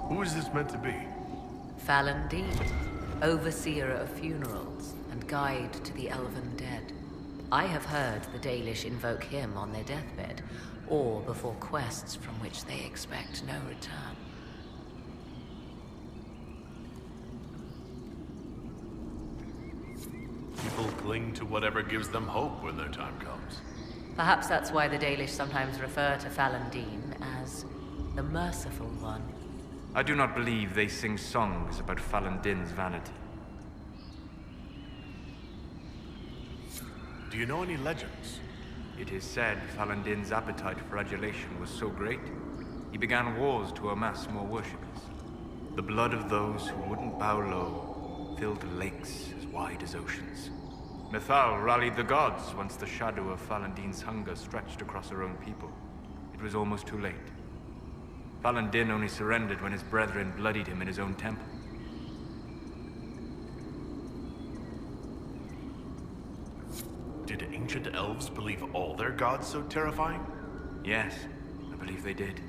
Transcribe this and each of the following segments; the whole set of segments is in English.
Who is this meant to be? Fallon Dean, overseer of funerals and guide to the elven dead. I have heard the Dalish invoke him on their deathbed, or before quests from which they expect no return. People cling to whatever gives them hope when their time comes. Perhaps that's why the Dalish sometimes refer to Fallon Dean as the Merciful One. I do not believe they sing songs about Fallon Din's vanity. Do you know any legends? It is said Fallon Din's appetite for adulation was so great, he began wars to amass more worshippers. The blood of those who wouldn't bow low filled lakes as wide as oceans. Nethal rallied the gods once the shadow of Fallon Din's hunger stretched across her own people. It was almost too late. Fallon Din only surrendered when his brethren bloodied him in his own temple. Did ancient elves believe all their gods so terrifying? Yes, I believe they did.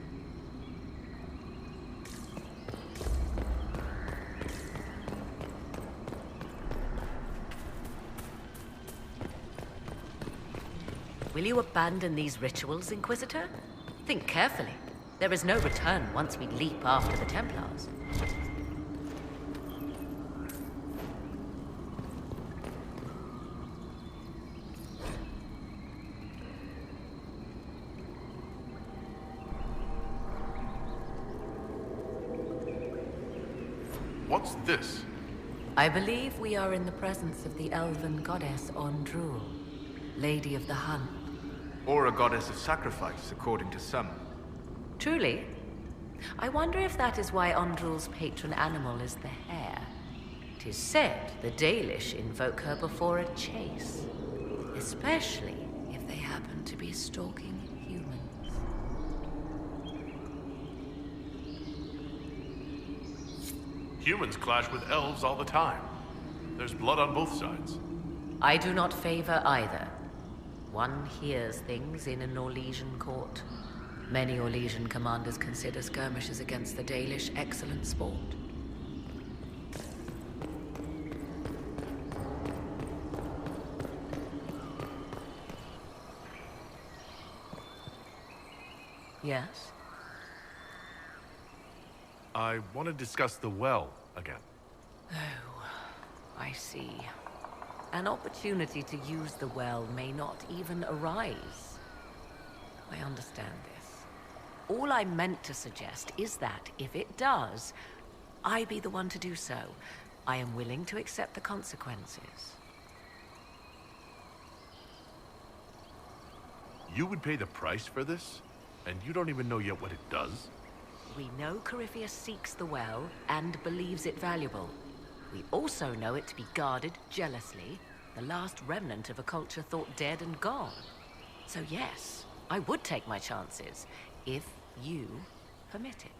Will you abandon these rituals, Inquisitor? Think carefully. There is no return once we leap after the Templars. What's this? I believe we are in the presence of the elven goddess Ondrul, Lady of the Hunt. Or a goddess of sacrifice, according to some. Truly? I wonder if that is why Ondrul's patron animal is the hare. 'Tis said the Dalish invoke her before a chase, especially if they happen to be stalking humans. Humans clash with elves all the time. There's blood on both sides. I do not favor either. One hears things in an Orlesian court. Many Orlesian commanders consider skirmishes against the Dalish excellent sport. Yes? I want to discuss the well again. Oh, I see. An opportunity to use the well may not even arise. I understand this. All I meant to suggest is that, if it does, I be the one to do so. I am willing to accept the consequences. You would pay the price for this? And you don't even know yet what it does? We know Corypheus seeks the well and believes it valuable. We also know it to be guarded jealously, the last remnant of a culture thought dead and gone. So yes, I would take my chances, if you permit it.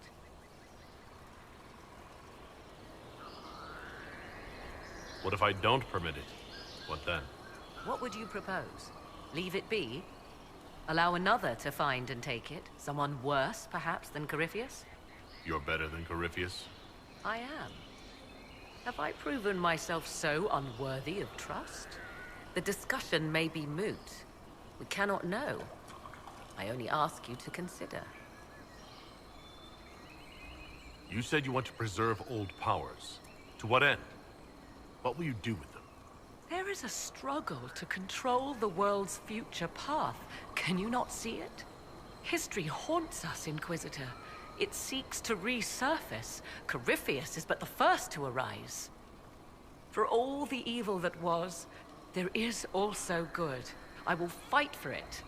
What if I don't permit it? What then? What would you propose? Leave it be? Allow another to find and take it? Someone worse, perhaps, than Corypheus? You're better than Corypheus? I am. Have I proven myself so unworthy of trust? The discussion may be moot. We cannot know. I only ask you to consider. You said you want to preserve old powers. To what end? What will you do with them? There is a struggle to control the world's future path. Can you not see it? History haunts us, Inquisitor. It seeks to resurface. Corypheus is but the first to arise. For all the evil that was, there is also good. I will fight for it.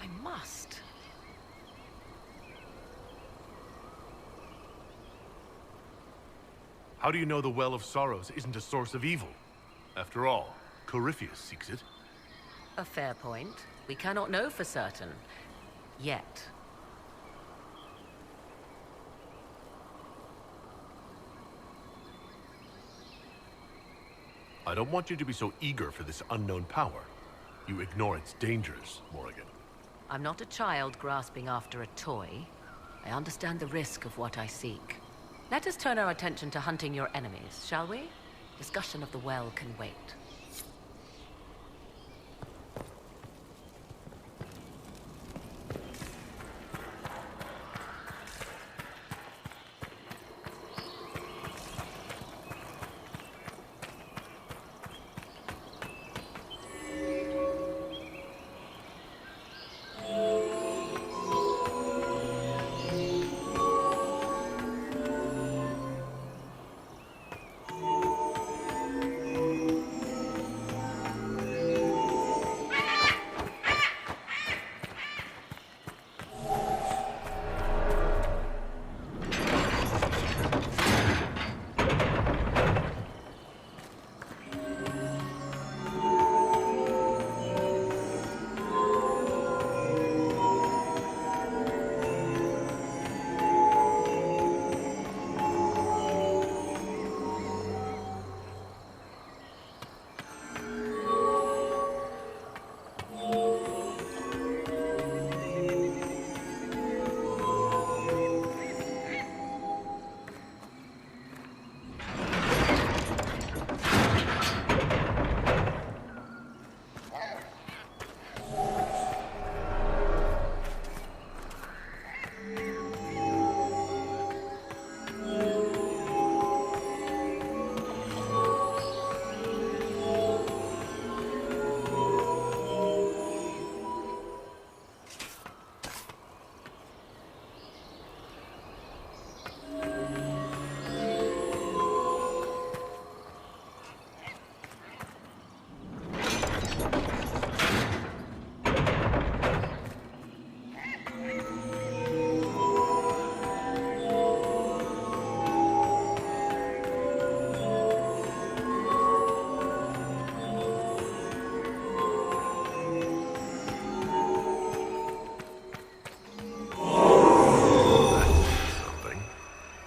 I must. How do you know the Well of Sorrows isn't a source of evil? After all, Corypheus seeks it. A fair point. We cannot know for certain. Yet. I don't want you to be so eager for this unknown power. You ignore its dangers, Morrigan. I'm not a child grasping after a toy. I understand the risk of what I seek. Let us turn our attention to hunting your enemies, shall we? Discussion of the well can wait.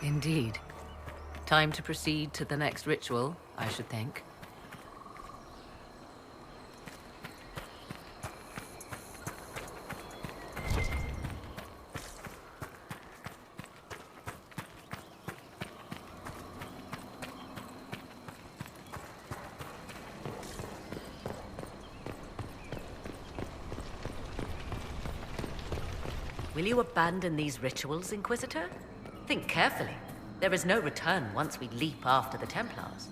Indeed. Time to proceed to the next ritual, I should think. Will you abandon these rituals, Inquisitor? Think carefully. There is no return once we leap after the Templars.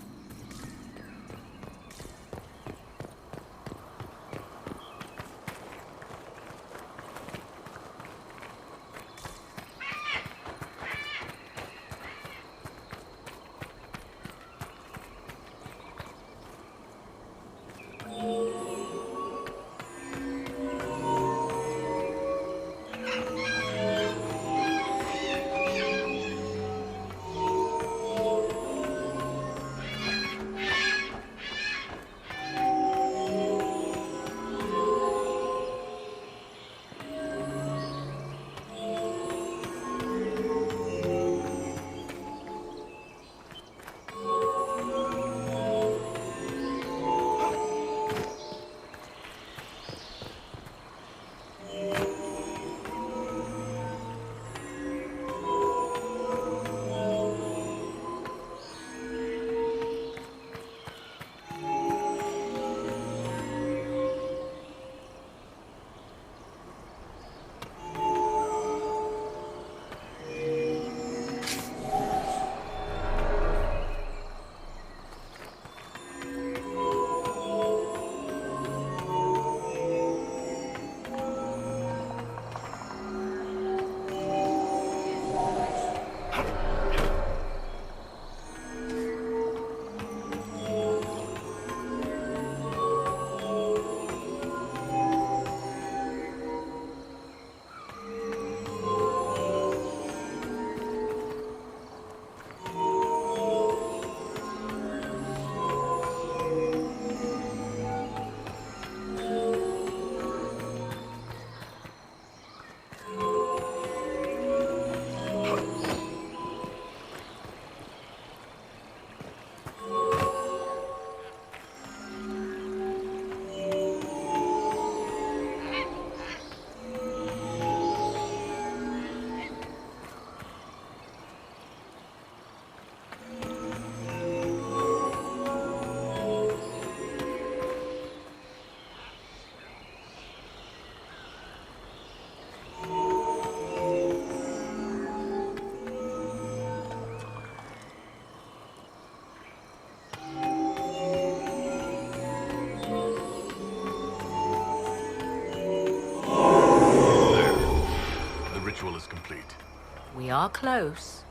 We are close.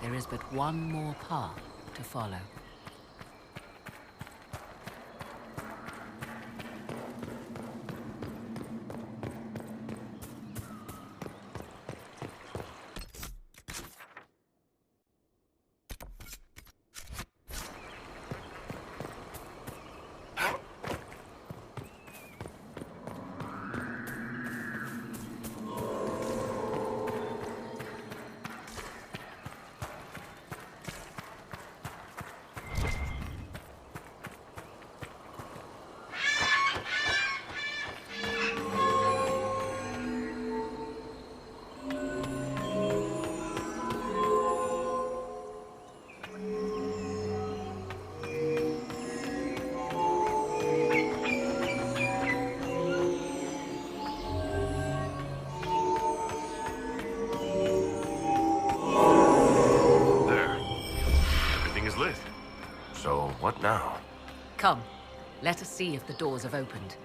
There is but one more path to follow. What now? Come, let us see if the doors have opened.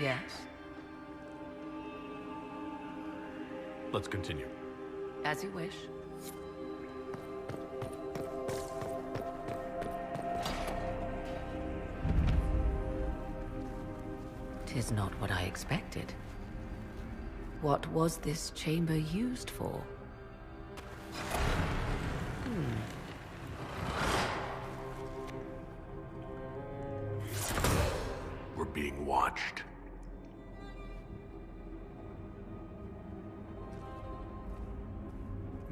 Yes? Let's continue. As you wish. Tis not what I expected. What was this chamber used for? We're being watched.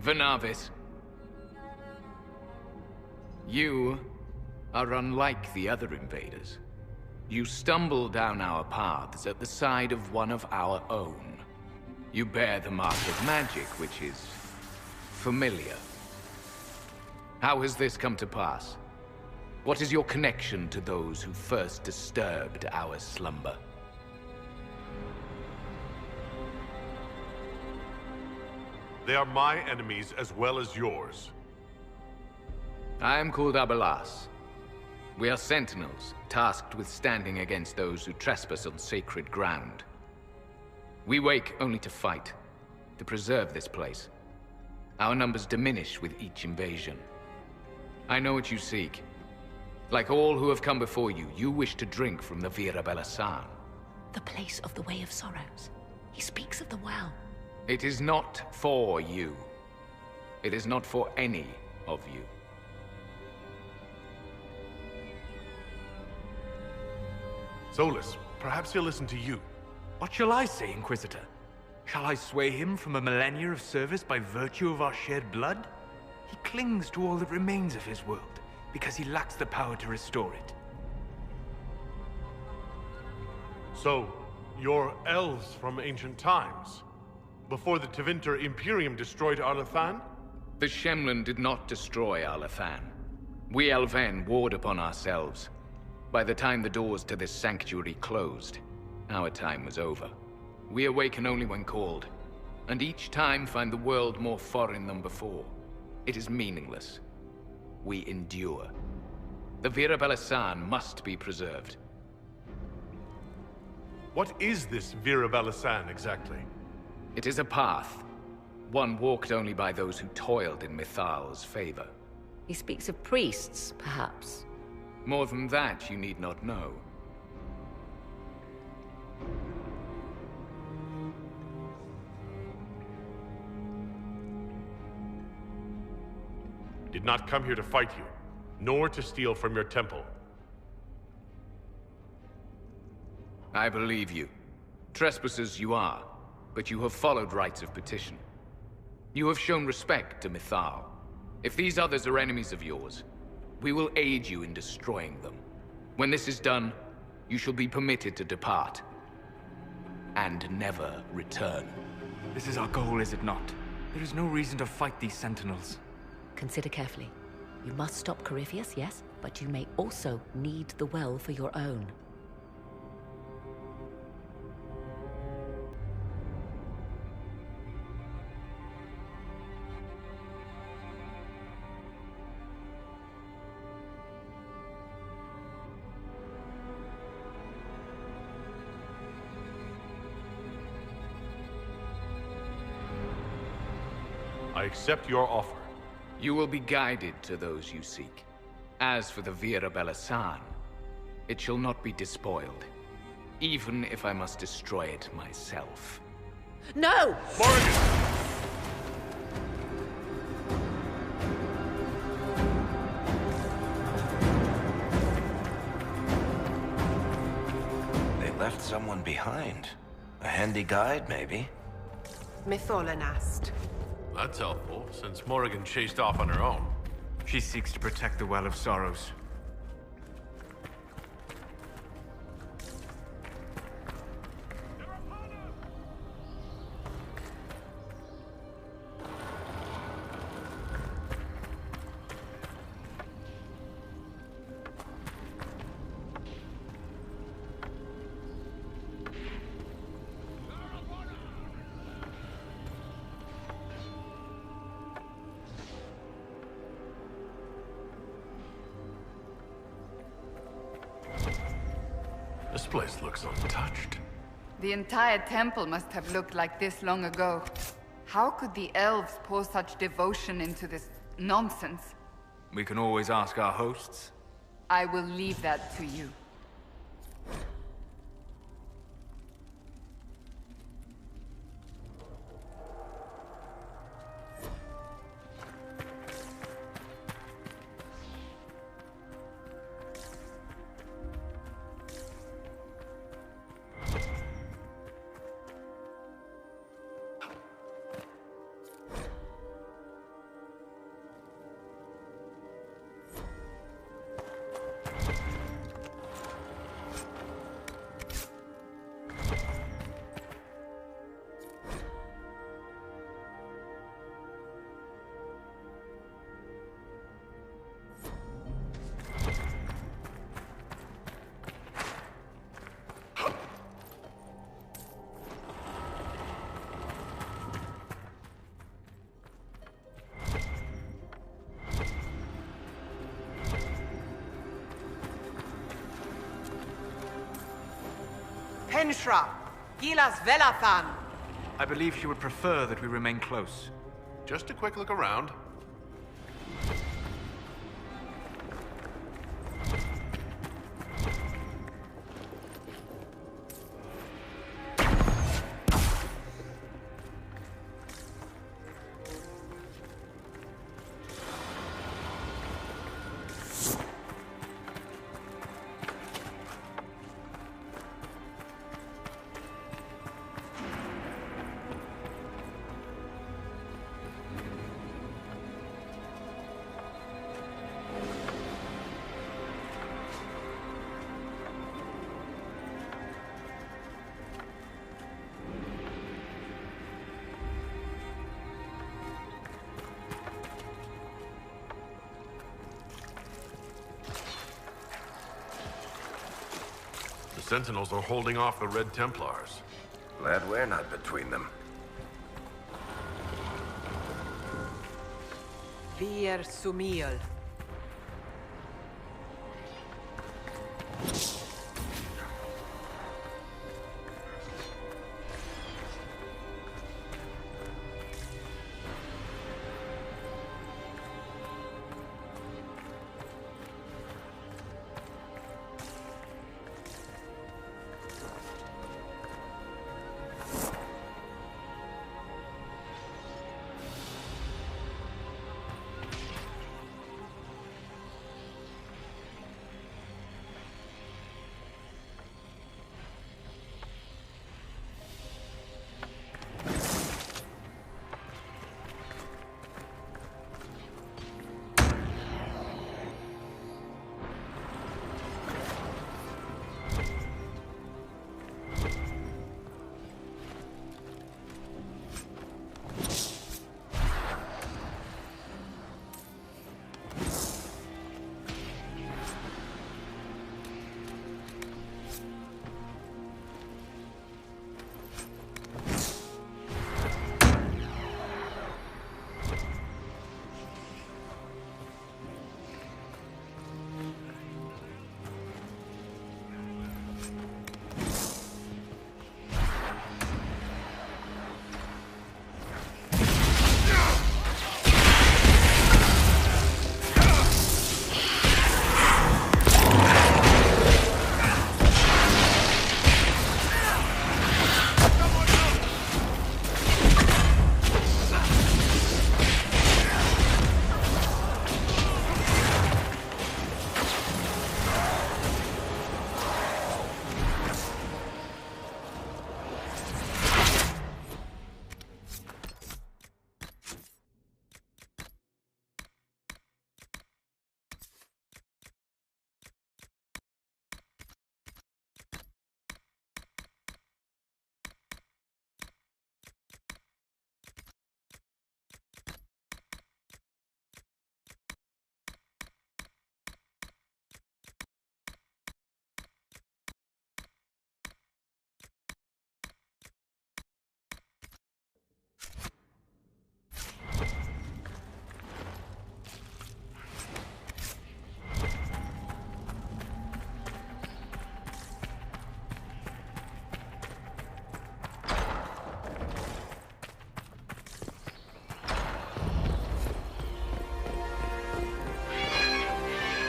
Venavis, you are unlike the other invaders. You stumble down our paths at the side of one of our own. You bear the mark of magic, which is familiar. How has this come to pass? What is your connection to those who first disturbed our slumber? They are my enemies as well as yours. I am called Abelas. We are sentinels, tasked with standing against those who trespass on sacred ground. We wake only to fight, to preserve this place. Our numbers diminish with each invasion. I know what you seek. Like all who have come before you, you wish to drink from the Vira Belasan. The place of the Way of Sorrows. He speaks of the well. It is not for you. It is not for any of you. Solus, perhaps he'll listen to you. What shall I say, Inquisitor? Shall I sway him from a millennia of service by virtue of our shared blood? He clings to all that remains of his world, because he lacks the power to restore it. So, you're elves from ancient times? Before the Tevinter Imperium destroyed Arlathan? The Shemlen did not destroy Arlathan. We Elven warred upon ourselves. By the time the doors to this sanctuary closed, our time was over. We awaken only when called, and each time find the world more foreign than before. It is meaningless. We endure. The Vira Belasan must be preserved. What is this Vira Belasan exactly? It is a path, one walked only by those who toiled in Mithal's favor. He speaks of priests, perhaps. More than that, you need not know. Did not come here to fight you, nor to steal from your temple. I believe you. Trespassers you are, but you have followed rites of petition. You have shown respect to Mithal. If these others are enemies of yours, we will aid you in destroying them. When this is done, you shall be permitted to depart. And never return. This is our goal, is it not? There is no reason to fight these sentinels. Consider carefully. You must stop Corypheus, yes, but you may also need the well for your own. I accept your offer. You will be guided to those you seek. As for the Vira Belasan, it shall not be despoiled, even if I must destroy it myself. No! Morgan! They left someone behind. A handy guide, maybe? Mytholanast. That's helpful, since Morrigan chased off on her own. She seeks to protect the Well of Sorrows. This place looks untouched. The entire temple must have looked like this long ago. How could the elves pour such devotion into this nonsense? We can always ask our hosts. I will leave that to you. Penshra, Gilas Velathan. I believe she would prefer that we remain close. Just a quick look around. The Sentinels are holding off the Red Templars. Glad we're not between them. Vir Sumiel.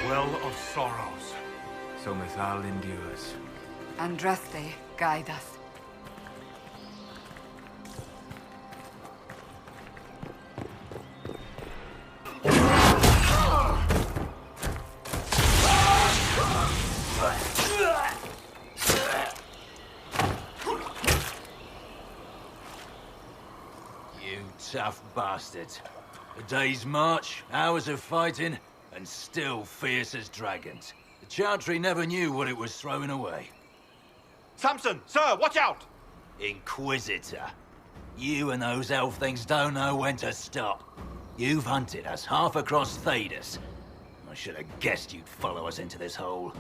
Well of Sorrows. So Mythal endures. Andraste, guide us. You tough bastards. A day's march, hours of fighting, and still fierce as dragons. The Chantry never knew what it was throwing away. Samson, sir, watch out! Inquisitor. You and those elf things don't know when to stop. You've hunted us half across Thedas. I should have guessed you'd follow us into this hole.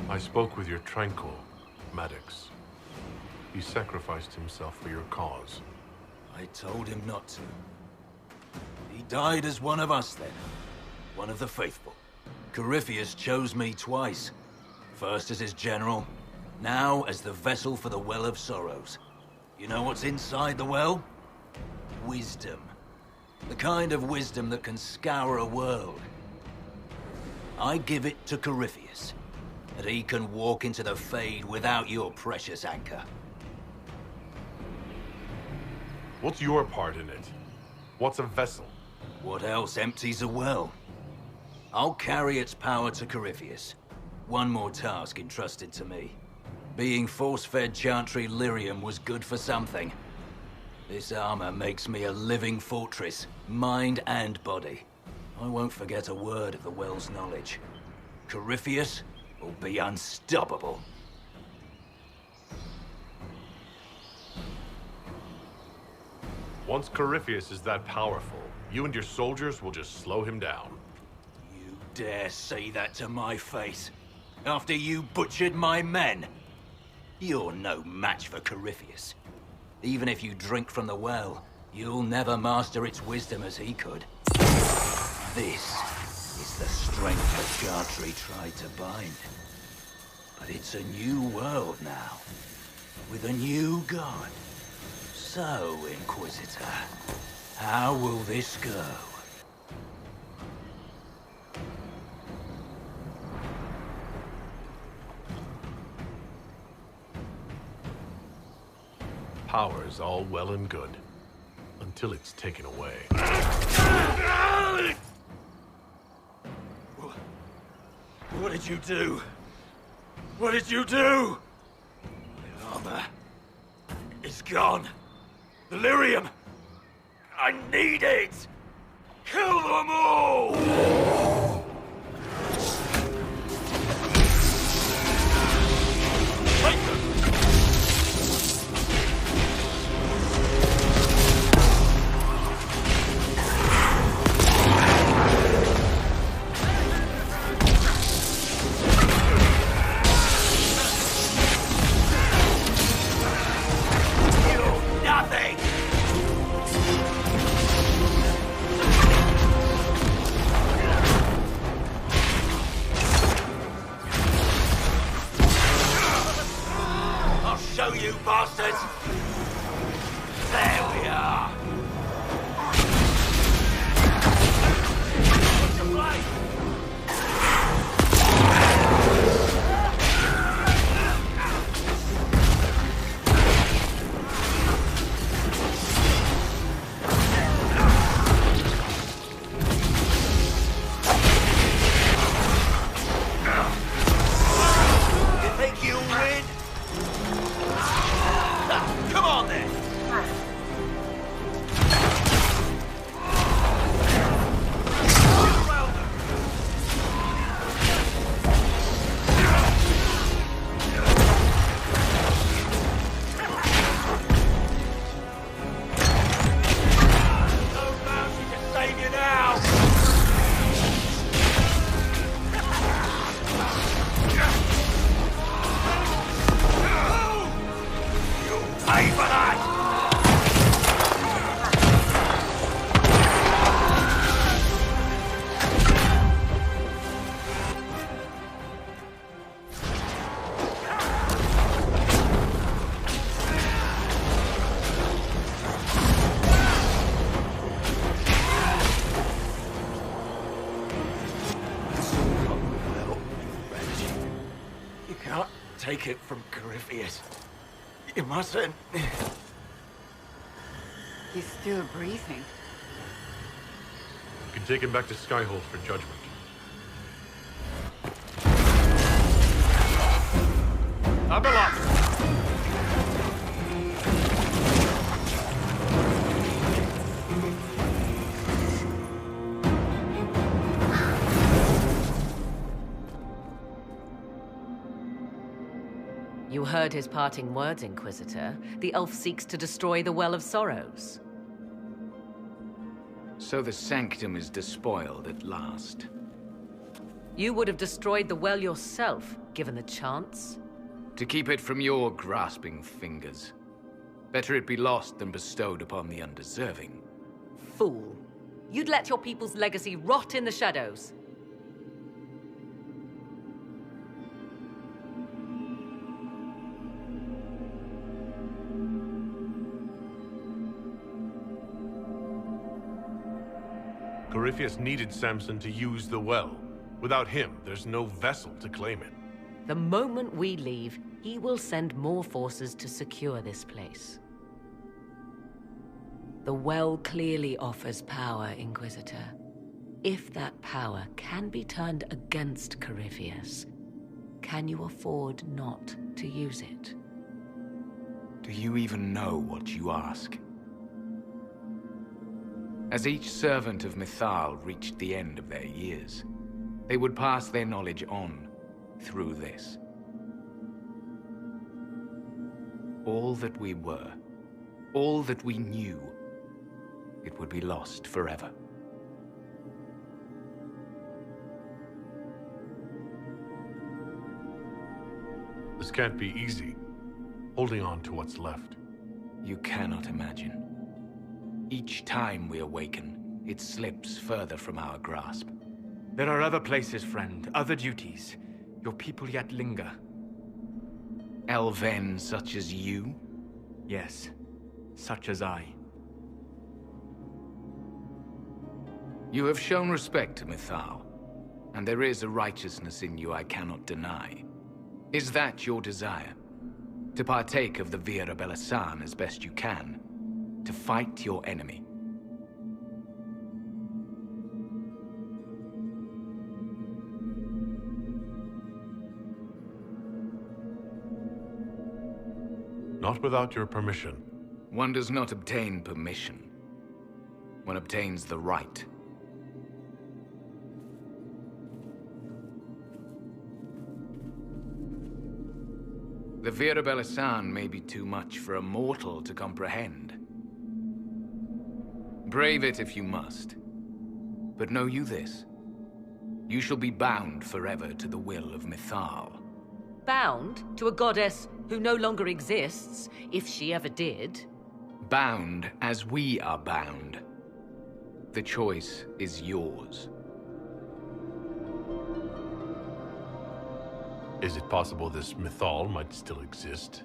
I spoke with your Tranquil, Maddox. He sacrificed himself for your cause. I told him not to. He died as one of us then. One of the faithful. Corypheus chose me twice. First as his general, now as the vessel for the Well of Sorrows. You know what's inside the well? Wisdom. The kind of wisdom that can scour a world. I give it to Corypheus, that he can walk into the Fade without your precious anchor. What's your part in it? What's a vessel? What else empties a well? I'll carry its power to Corypheus. One more task entrusted to me. Being force-fed Chantry lyrium was good for something. This armor makes me a living fortress, mind and body. I won't forget a word of the well's knowledge. Corypheus will be unstoppable. Once Corypheus is that powerful, you and your soldiers will just slow him down. You dare say that to my face? After you butchered my men? You're no match for Corypheus. Even if you drink from the well, you'll never master its wisdom as he could. This is the strength the Chantry tried to bind. But it's a new world now, with a new god. So, Inquisitor, how will this go? Power is all well and good, until it's taken away. What did you do? What did you do? The armor is gone. The lyrium! I need it! Kill them all! Take them! You bastards! There we are! What's your play? You think you'll win? Come on then! Pay for that! take it from Corypheus. You mustn't. He's still breathing. You can take him back to Skyhold for judgment. Abeloth! You heard his parting words, Inquisitor. The elf seeks to destroy the Well of Sorrows. So the Sanctum is despoiled at last. You would have destroyed the well yourself, given the chance. To keep it from your grasping fingers. Better it be lost than bestowed upon the undeserving. Fool. You'd let your people's legacy rot in the shadows. Corypheus needed Samson to use the well. Without him, there's no vessel to claim it. The moment we leave, he will send more forces to secure this place. The well clearly offers power, Inquisitor. If that power can be turned against Corypheus, can you afford not to use it? Do you even know what you ask? As each servant of Mythal reached the end of their years, they would pass their knowledge on through this. All that we were, all that we knew, it would be lost forever. This can't be easy, holding on to what's left. You cannot imagine. Each time we awaken, it slips further from our grasp. There are other places, friend, other duties. Your people yet linger. Elven such as you? Yes, such as I. You have shown respect to Mythal, and there is a righteousness in you I cannot deny. Is that your desire? To partake of the Vira Belasan as best you can? To fight your enemy? Not without your permission. One does not obtain permission. One obtains the right. The Vira Belasan may be too much for a mortal to comprehend. Brave it if you must. But know you this. You shall be bound forever to the will of Mythal. Bound to a goddess who no longer exists, if she ever did. Bound as we are bound. The choice is yours. Is it possible this Mythal might still exist?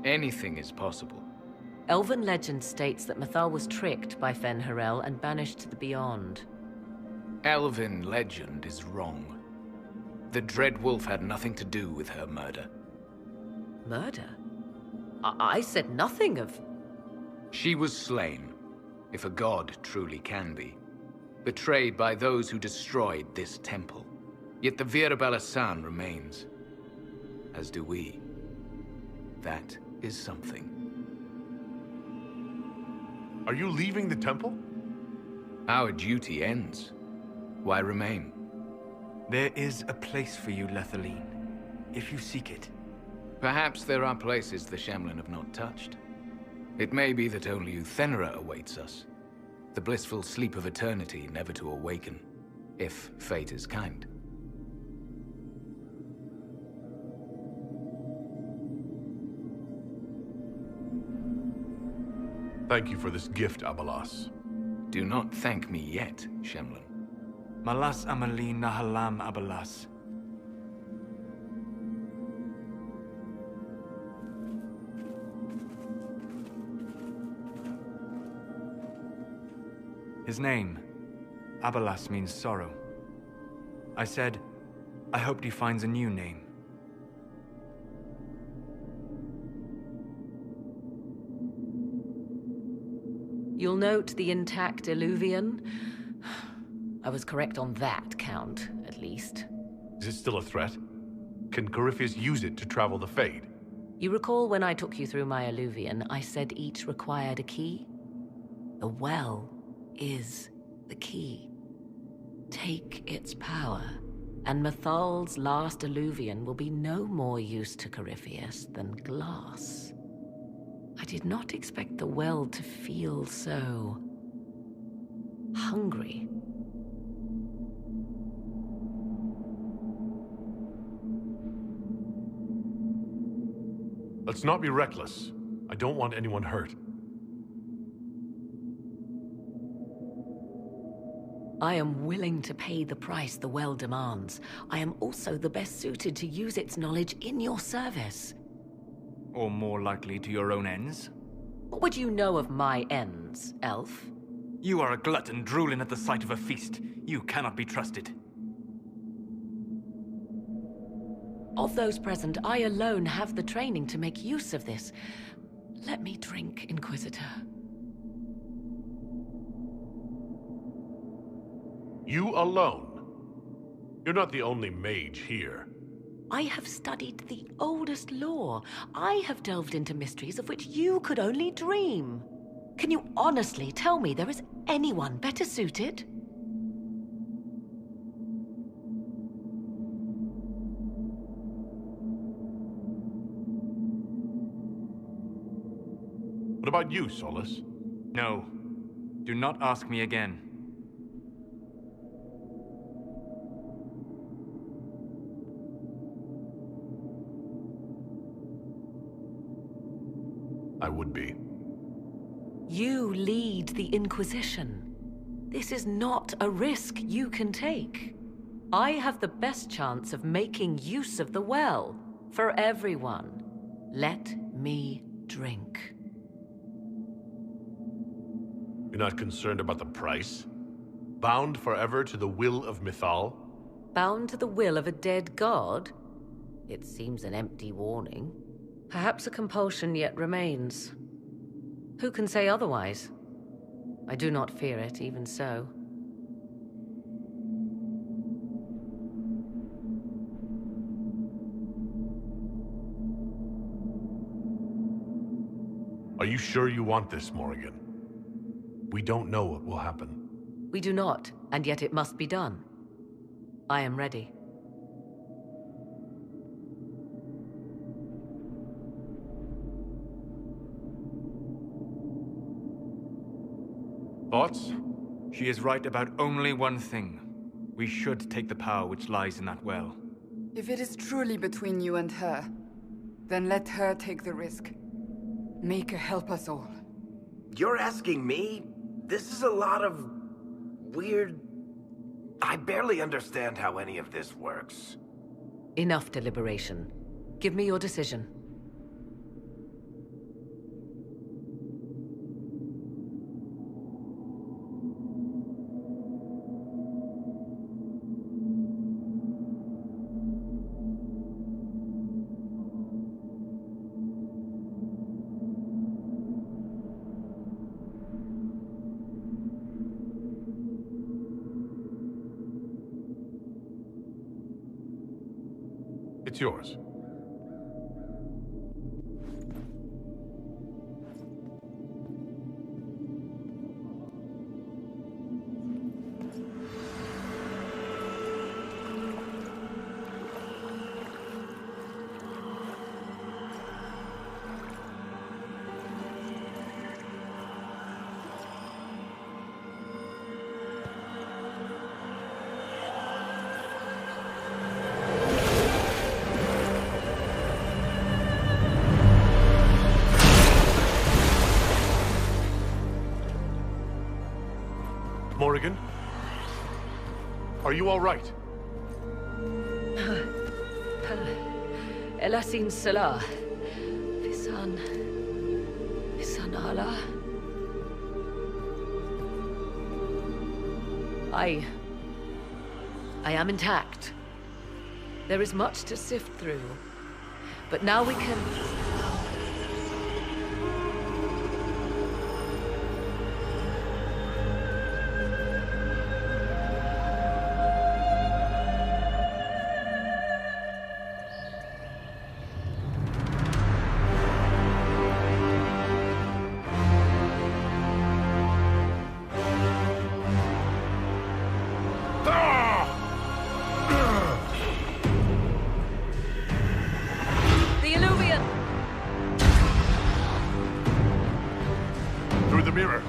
Anything is possible. Elven legend states that Mythal was tricked by Fen-Harel and banished to the Beyond. Elven legend is wrong. The Dread Wolf had nothing to do with her murder. Murder? I said nothing of... She was slain, if a god truly can be. Betrayed by those who destroyed this temple. Yet the Vira Belasan remains. As do we. That is something. Are you leaving the temple? Our duty ends. Why remain? There is a place for you, Lethaline, if you seek it. Perhaps there are places the Shemlin have not touched. It may be that only Uthenera awaits us. The blissful sleep of eternity, never to awaken, if fate is kind. Thank you for this gift, Abelas. Do not thank me yet, Shemlin. Malas Amalin Nahalam Abalas. His name, Abalas, means sorrow. I said, I hoped he finds a new name. You'll note the intact Illuvian. I was correct on that count, at least. Is it still a threat? Can Corypheus use it to travel the Fade? You recall when I took you through my Illuvian, I said each required a key? The well is the key. Take its power, and Mythal's last Illuvian will be no more use to Corypheus than glass. I did not expect the well to feel so hungry. Let's not be reckless. I don't want anyone hurt. I am willing to pay the price the well demands. I am also the best suited to use its knowledge in your service. Or more likely to your own ends? What would you know of my ends, elf? You are a glutton drooling at the sight of a feast. You cannot be trusted. Of those present, I alone have the training to make use of this. Let me drink, Inquisitor. You alone? You're not the only mage here. I have studied the oldest lore. I have delved into mysteries of which you could only dream. Can you honestly tell me there is anyone better suited? What about you, Solus? No. Do not ask me again. I would be. You lead the Inquisition. This is not a risk you can take. I have the best chance of making use of the well for everyone. Let me drink. You're not concerned about the price? Bound forever to the will of Mythal? Bound to the will of a dead god? It seems an empty warning. Perhaps a compulsion yet remains. Who can say otherwise? I do not fear it, even so. Are you sure you want this, Morrigan? We don't know what will happen. We do not, and yet it must be done. I am ready. Thoughts? She is right about only one thing. We should take the power which lies in that well. If it is truly between you and her, then let her take the risk. Make her help us all. You're asking me? This is a lot of... weird... I barely understand how any of this works. Enough deliberation. Give me your decision. It's yours. Morrigan? Are you all right? Elasin Salah. Visan Allah. I am intact. There is much to sift through. But now we can... the mirror.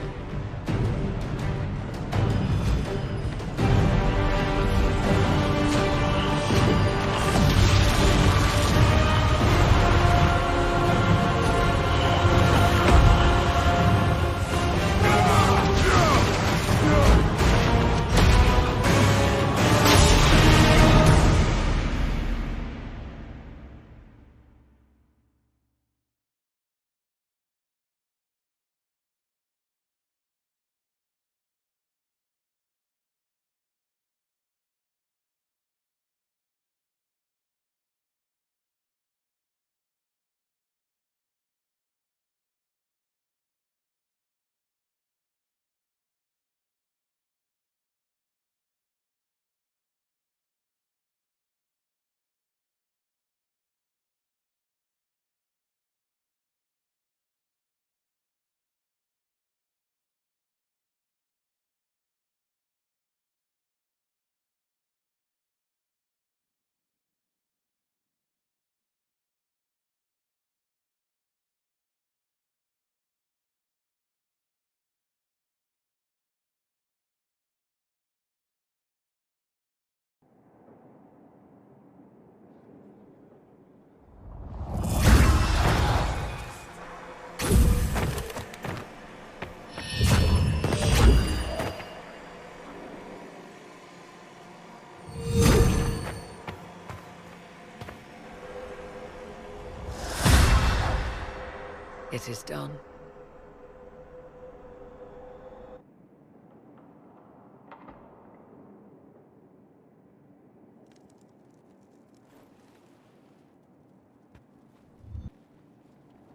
It is done.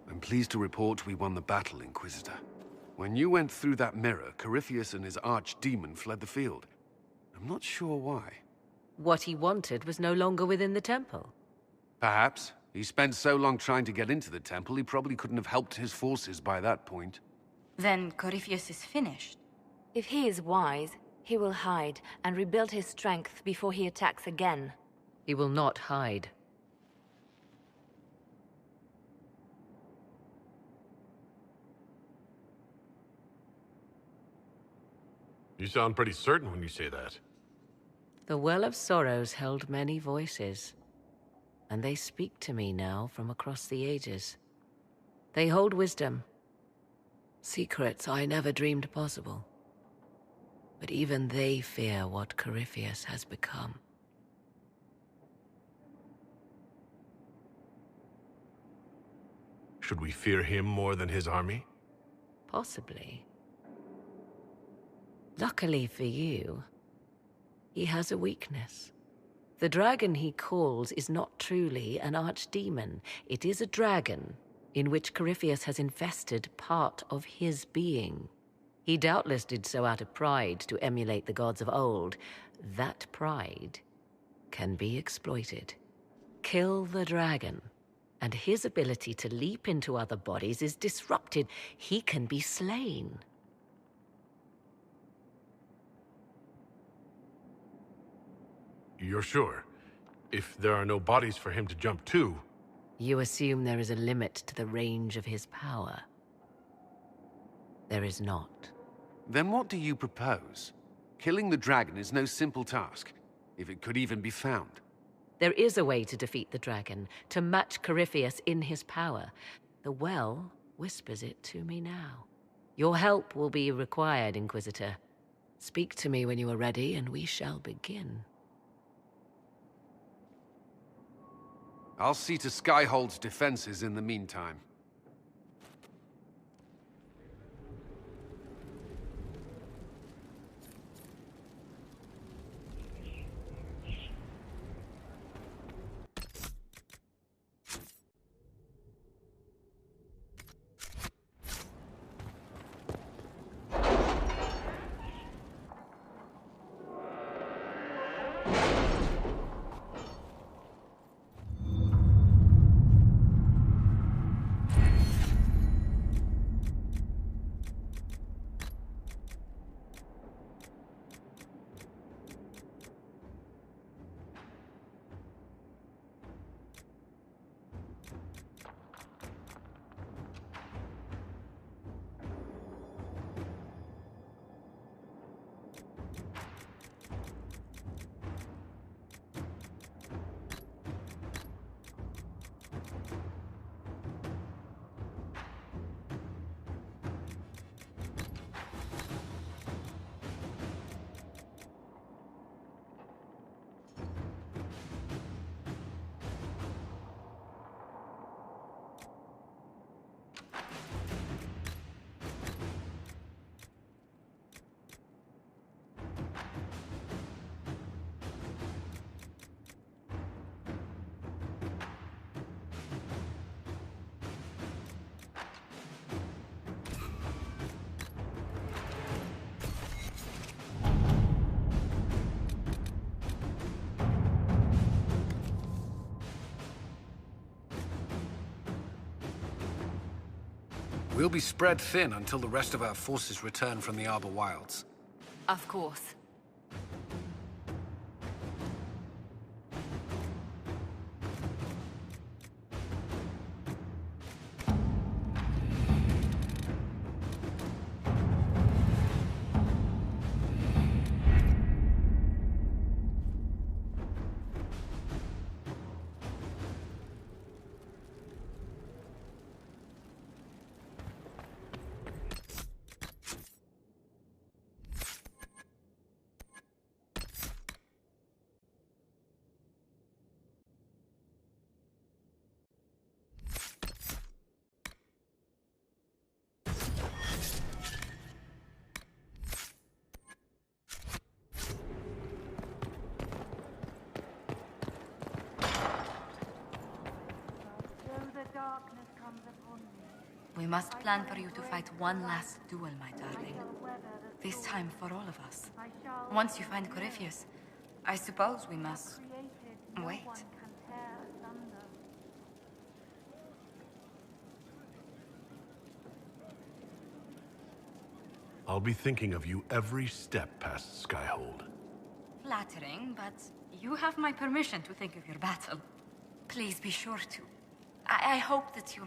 I'm pleased to report we won the battle, Inquisitor. When you went through that mirror, Corypheus and his archdemon fled the field. I'm not sure why. What he wanted was no longer within the temple. Perhaps. He spent so long trying to get into the temple, he probably couldn't have helped his forces by that point. Then Corypheus is finished. If he is wise, he will hide and rebuild his strength before he attacks again. He will not hide. You sound pretty certain when you say that. The Well of Sorrows held many voices, and they speak to me now from across the ages. They hold wisdom, secrets I never dreamed possible. But even they fear what Corypheus has become. Should we fear him more than his army? Possibly. Luckily for you, he has a weakness. The dragon he calls is not truly an archdemon. It is a dragon in which Corypheus has infested part of his being. He doubtless did so out of pride to emulate the gods of old. That pride can be exploited. Kill the dragon, and his ability to leap into other bodies is disrupted. He can be slain. You're sure? If there are no bodies for him to jump to... You assume there is a limit to the range of his power. There is not. Then what do you propose? Killing the dragon is no simple task, if it could even be found. There is a way to defeat the dragon, to match Corypheus in his power. The well whispers it to me now. Your help will be required, Inquisitor. Speak to me when you are ready, and we shall begin. I'll see to Skyhold's defenses in the meantime. We'll be spread thin until the rest of our forces return from the Arbor Wilds. Of course. We must plan for you to fight one last duel, my darling. This time for all of us. Once you find Corypheus, I suppose we must wait. I'll be thinking of you every step past Skyhold. Flattering, but you have my permission to think of your battle. Please be sure to. I hope that you...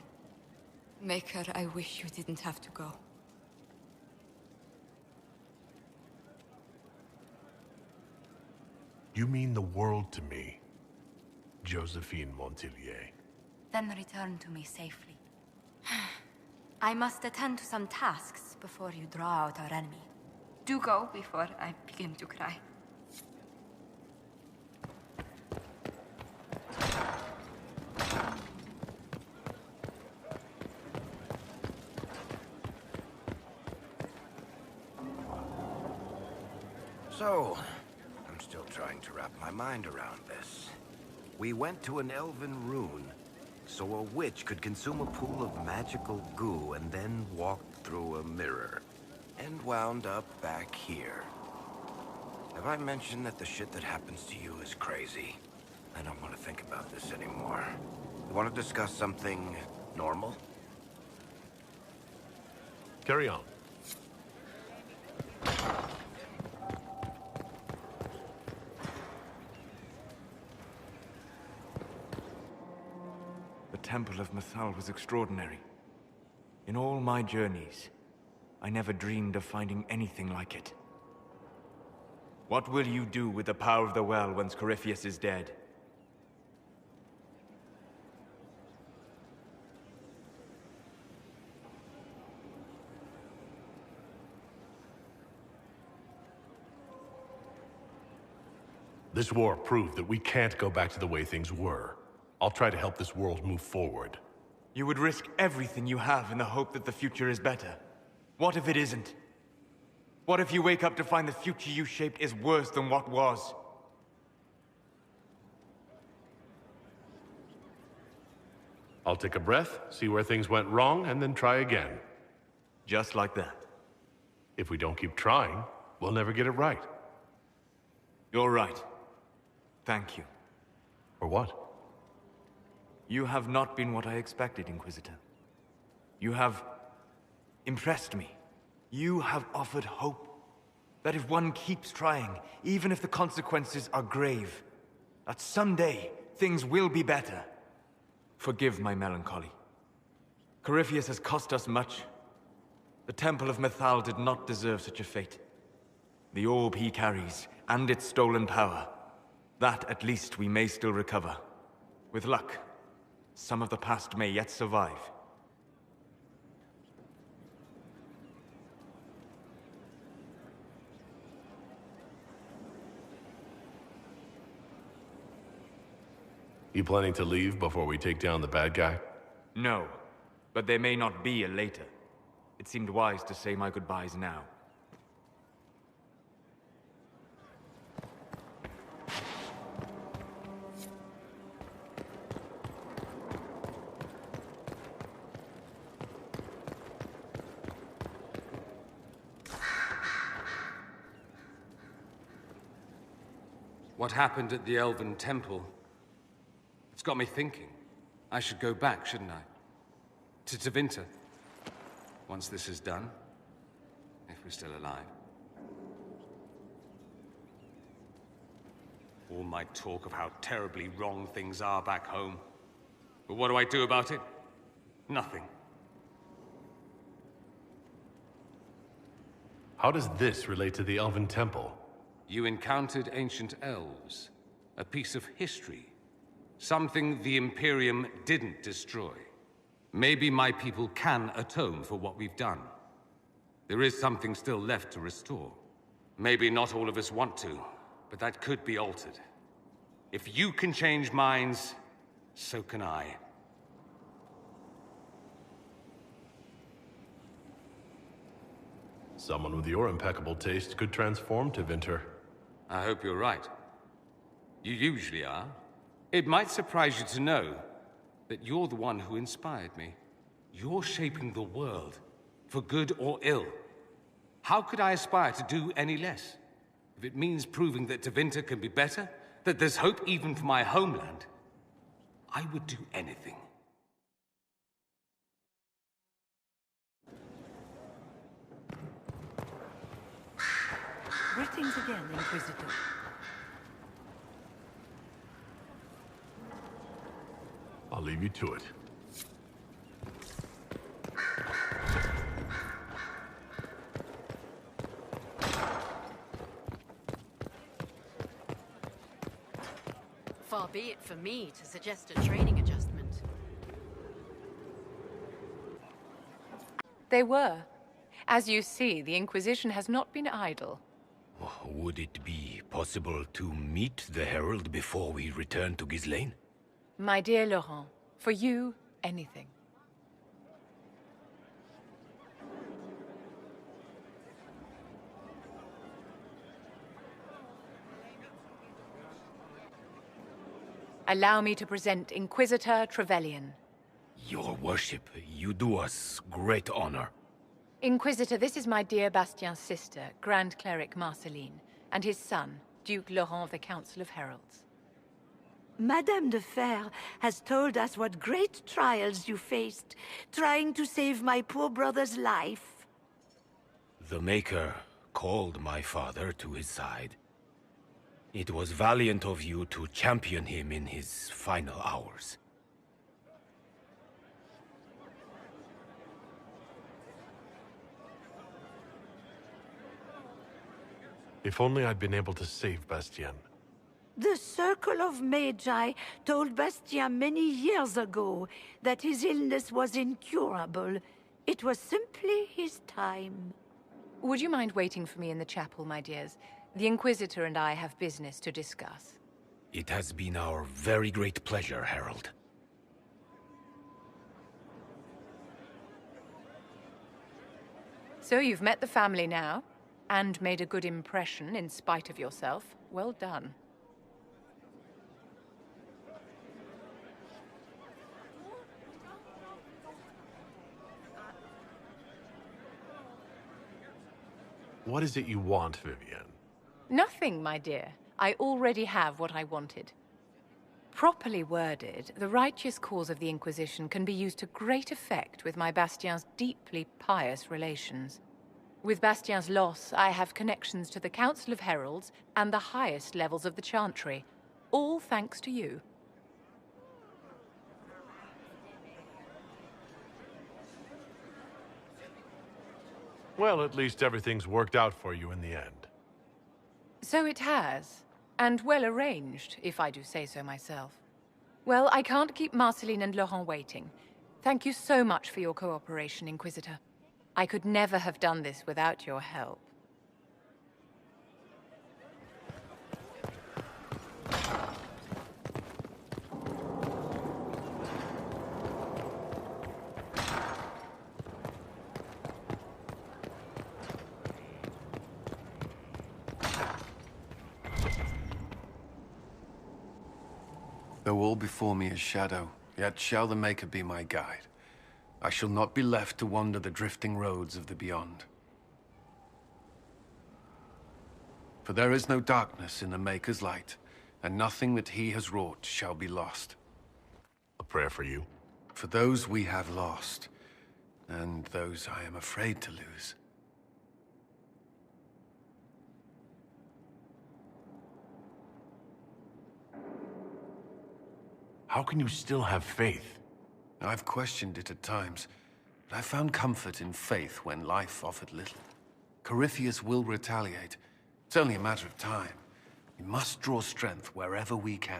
Maker, I wish you didn't have to go. You mean the world to me, Josephine Montillier. Then return to me safely. I must attend to some tasks before you draw out our enemy. Do go before I begin to cry. So, I'm still trying to wrap my mind around this. We went to an elven rune, so a witch could consume a pool of magical goo and then walk through a mirror. And wound up back here. Have I mentioned that the shit that happens to you is crazy? I don't want to think about this anymore. You want to discuss something normal? Carry on. The Temple of Mythal was extraordinary. In all my journeys, I never dreamed of finding anything like it. What will you do with the power of the well once Corypheus is dead? This war proved that we can't go back to the way things were. I'll try to help this world move forward. You would risk everything you have in the hope that the future is better. What if it isn't? What if you wake up to find the future you shaped is worse than what was? I'll take a breath, see where things went wrong, and then try again. Just like that. If we don't keep trying, we'll never get it right. You're right. Thank you. For what? You have not been what I expected, Inquisitor. You have impressed me. You have offered hope. That if one keeps trying, even if the consequences are grave, that someday things will be better. Forgive my melancholy. Corypheus has cost us much. The Temple of Mythal did not deserve such a fate. The orb he carries, and its stolen power, that at least we may still recover. With luck, some of the past may yet survive. You planning to leave before we take down the bad guy? No, but there may not be a later. It seemed wise to say my goodbyes now. What happened at the Elven Temple? It's got me thinking. I should go back, shouldn't I? To Tevinter. once this is done, if we're still alive. All my talk of how terribly wrong things are back home. But what do I do about it? Nothing. How does this relate to the Elven Temple? You encountered ancient elves. A piece of history. Something the Imperium didn't destroy. Maybe my people can atone for what we've done. There is something still left to restore. Maybe not all of us want to, but that could be altered. If you can change minds, so can I. Someone with your impeccable taste could transform Tevinter. I hope you're right. You usually are. It might surprise you to know that you're the one who inspired me. You're shaping the world, for good or ill. How could I aspire to do any less? If it means proving that Tevinter can be better, that there's hope even for my homeland, I would do anything. Greetings again, Inquisitor. I'll leave you to it. Far be it for me to suggest a training adjustment. They were. As you see, the Inquisition has not been idle. Would it be possible to meet the Herald before we return to Ghislaine? My dear Laurent, for you, anything. Allow me to present Inquisitor Trevelyan. Your worship, you do us great honor. Inquisitor, this is my dear Bastien's sister, Grand Cleric Marceline, and his son, Duke Laurent of the Council of Heralds. Madame de Fer has told us what great trials you faced, trying to save my poor brother's life. The Maker called my father to his side. It was valiant of you to champion him in his final hours. If only I'd been able to save Bastien. The Circle of Magi told Bastien many years ago that his illness was incurable. It was simply his time. Would you mind waiting for me in the chapel, my dears? The Inquisitor and I have business to discuss. It has been our very great pleasure, Herald. So you've met the family now, and made a good impression in spite of yourself. Well done. What is it you want, Vivienne? Nothing, my dear. I already have what I wanted. Properly worded, the righteous cause of the Inquisition can be used to great effect with my Bastien's deeply pious relations. With Bastien's loss, I have connections to the Council of Heralds and the highest levels of the Chantry, all thanks to you. Well, at least everything's worked out for you in the end. So it has, and well arranged, if I do say so myself. Well, I can't keep Marceline and Laurent waiting. Thank you so much for your cooperation, Inquisitor. I could never have done this without your help. Though all before me is shadow, yet shall the Maker be my guide. I shall not be left to wander the drifting roads of the beyond. For there is no darkness in the Maker's light, and nothing that he has wrought shall be lost. A prayer for you. For those we have lost, and those I am afraid to lose. How can you still have faith? I've questioned it at times, but I found comfort in faith when life offered little. Corypheus will retaliate. It's only a matter of time. We must draw strength wherever we can.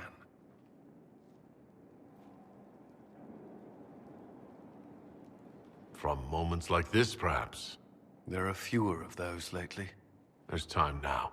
From moments like this, perhaps? There are fewer of those lately. There's time now.